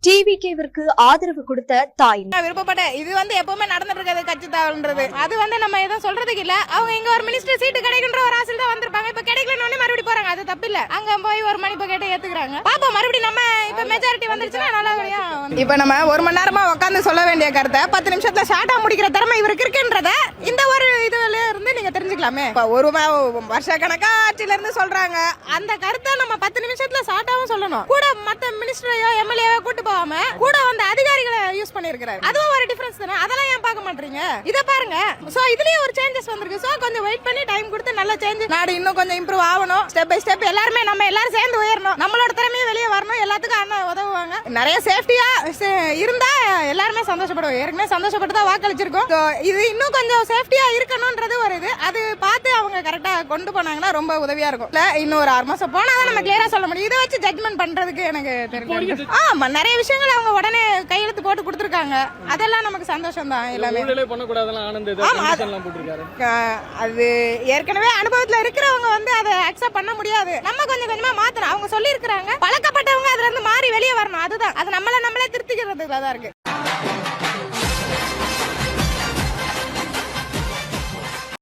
டிவிகேவிற்கு ஆதரவு கொடுத்த தாய் விருப்பப்பட்ட இது எப்பவுமே நடந்துட்டு இருக்காது கட்சி தாவல்ன்றது. அது நம்ம எதுவும் சொல்றதுக்கு இல்ல. அவங்க இங்க ஒரு மினிஸ்டர் சீட்டு கிடைக்குன்ற ஒரு ஆசையில தான் வந்திருப்பாங்க. இப்ப கிடைக்கலன்னு மறுபடியும் போறாங்க. அது தப்பு இல்ல. அங்க போய் ஒரு மணிப்பு கேட்டு ஏத்துக்கிறாங்க. பாப்போம் மறுபடியும் நம்ம இப்ப மெஜாரிட்டி வந்துருச்சுன்னா நல்லபடியா. இப்ப நம்ம ஒரு மணி நேரமா உட்காந்து சொல்ல வேண்டிய கருத்தை 10 நிமிஷத்துல ஷார்ட்டா முடிக்கிற திறமை இவருக்கு இருக்குன்றத இந்த ஒரு இதுல இருந்து நீங்க தெரிஞ்சுக்கலாமே. ஒரு வருஷ கணக்கா ஆட்சியில இருந்து சொல்றாங்க. அந்த கருத்தை நம்ம 10 நிமிஷத்துல ஷார்ட்டாவும் சொல்லணும். கூட மத்த மினிஸ்டரையோ எம்எல்ஏவோ கூட்டு போகாம கூட வந்து அதிகாரிகளை யூஸ் பண்ணிருக்காரு. அதுவும் ஒரு டிஃபரன்ஸ் தானே. அதெல்லாம் ஏன் பார்க்க மாட்டீங்க? இத பாருங்க. சோ இதுலயே ஒரு சேஞ்சஸ் வந்திருக்கு. சோ கொஞ்சம் வெயிட் பண்ணி டைம் கொடுத்து நல்ல சேஞ்ச் நாடு இன்னும் கொஞ்சம் இம்ப்ரூவ் ஆகணும். ஸ்டெப் பை ஸ்டெப் எல்லாரும் நம்ம எல்லாரும் சேர்ந்து உயரணும். நம்மளோட திறமையை வெளியே வரணும். எல்லாத்துக்கும் அண்ணா உதவுவாங்க. நிறைய சேஃப்டியா இருந்தா எல்லாருமே சந்தோஷப்படுவோம். ஏற்கனவே சந்தோஷப்பட்டு தான் வாக்களிச்சிருக்கோம். இது இன்னும் கொஞ்சம் சேஃப்டியா இருக்கணும்ன்றது ஒரு இது. அது பார்த்து அவங்க கரெக்டா கொண்டு போனாங்கன்னா ரொம்ப உதவியா இருக்கும். இன்னும் ஒரு 6 மாசம் போனாதான் நம்ம கிளியரா சொல்ல முடியும். இதை வச்சு ஜட்மெண்ட் பண்றதுக்கு எனக்கு தெரியும். ஆமா நிறைய விஷயங்கள் அவங்க உடனே கையெழுத்து போட்டு கொடுத்துருக்காங்க. அதெல்லாம் நமக்கு சந்தோஷம் தான். எல்லாமே அது ஏற்கனவே அனுபவத்துல இருக்கிறவங்க அதை அக்செப்ட் பண்ண முடியாது. நம்ம கொஞ்சம் கொஞ்சமா மாத்தணும். அவங்க சொல்லி இருக்கிறாங்க. பழக்கப்பட்டவங்க அதுல இருந்து மாறி வெளியே வரணும். அதுதான் அது நம்மளே திருத்திக்கிறதுல தான் இருக்கு.